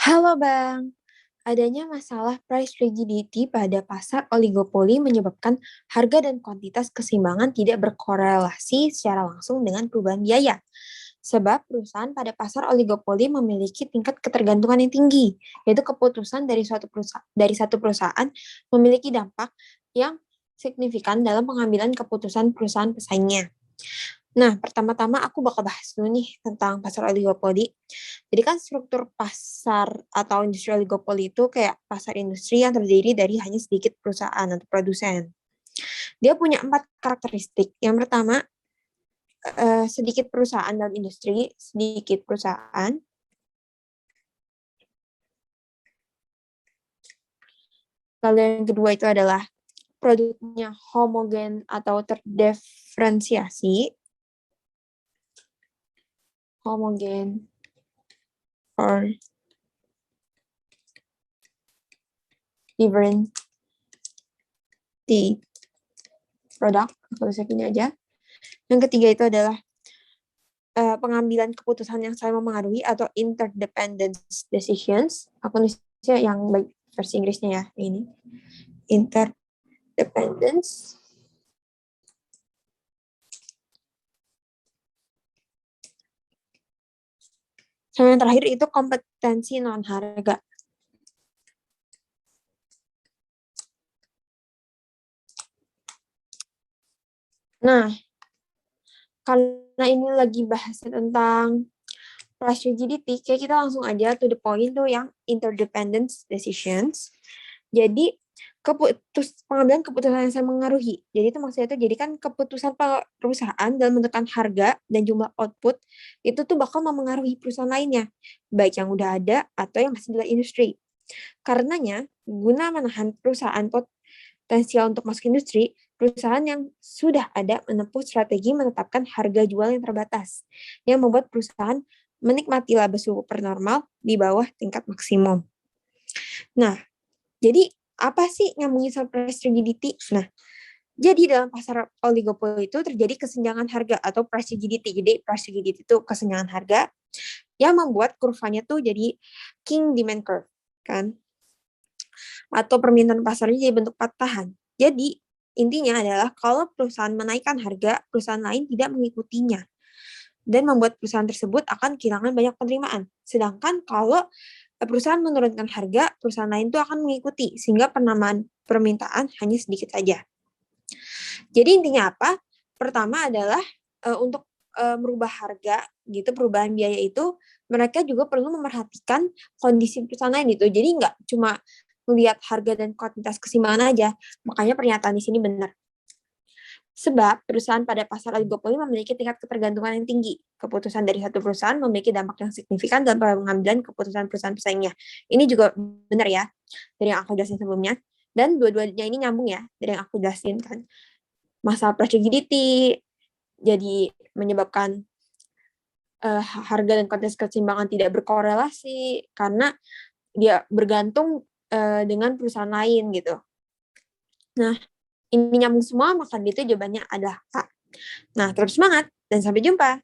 Halo Bang, adanya masalah price rigidity pada pasar oligopoli menyebabkan harga dan kuantitas keseimbangan tidak berkorelasi secara langsung dengan perubahan biaya. Sebab perusahaan pada pasar oligopoli memiliki tingkat ketergantungan yang tinggi, yaitu keputusan dari satu perusahaan memiliki dampak yang signifikan dalam pengambilan keputusan perusahaan pesaingnya. Nah, pertama-tama aku bakal bahas dulu nih tentang pasar oligopoli. Jadi kan struktur pasar atau industri oligopoli itu kayak pasar industri yang terdiri dari hanya sedikit perusahaan atau produsen. Dia punya 4 karakteristik. Yang pertama, sedikit perusahaan dalam industri, sedikit perusahaan. Lalu yang kedua itu adalah produknya homogen atau terdiferensiasi. Homogen or different di produk, kalau saya punya aja. Yang ketiga itu adalah pengambilan keputusan yang saling mempengaruhi atau interdependence decisions. Aku nulisnya yang versi Inggrisnya ya, ini. Interdependence. Sama yang terakhir itu kompetensi non-harga. Nah, karena ini lagi bahas tentang price rigidity, kayak kita langsung aja to the point tuh yang interdependence decisions. Jadi pengambilan keputusan yang saya mengaruhi. Jadi itu maksudnya itu jadi kan keputusan perusahaan dalam menentukan harga dan jumlah output itu tuh bakal memengaruhi perusahaan lainnya, baik yang udah ada atau yang masih di industri. Karenanya, guna menahan perusahaan potensial untuk masuk industri, perusahaan yang sudah ada menempuh strategi menetapkan harga jual yang terbatas, yang membuat perusahaan menikmati laba super normal di bawah tingkat maksimum. Nah, jadi apa sih nyambungin sama price rigidity? Nah, jadi dalam pasar oligopoli itu terjadi kesenjangan harga atau price rigidity. Jadi price rigidity itu kesenjangan harga yang membuat kurvanya tuh jadi king demand curve, kan? Atau permintaan pasarnya jadi bentuk patahan. Jadi intinya adalah kalau perusahaan menaikkan harga, perusahaan lain tidak mengikutinya dan membuat perusahaan tersebut akan kehilangan banyak penerimaan. Sedangkan kalau perusahaan menurunkan harga, perusahaan lain itu akan mengikuti, sehingga penamaan permintaan hanya sedikit saja. Jadi intinya apa? Pertama adalah untuk merubah harga, gitu, perubahan biaya itu, mereka juga perlu memerhatikan kondisi perusahaan lain itu. Jadi nggak cuma melihat harga dan kuantitas keseimbangan aja. Makanya pernyataan di sini benar. Sebab perusahaan pada pasar oligopoli memiliki tingkat ketergantungan yang tinggi. Keputusan dari satu perusahaan memiliki dampak yang signifikan dalam pengambilan keputusan perusahaan pesaingnya. Ini juga benar ya, dari yang aku jelasin sebelumnya. Dan dua-duanya ini nyambung ya, dari yang aku jelasin kan. Masalah price rigidity, jadi menyebabkan harga dan kuantitas keseimbangan tidak berkorelasi, karena dia bergantung dengan perusahaan lain gitu. Nah, ini nyambung semua, maka itu jawabannya adalah A. Nah, tetap semangat dan sampai jumpa.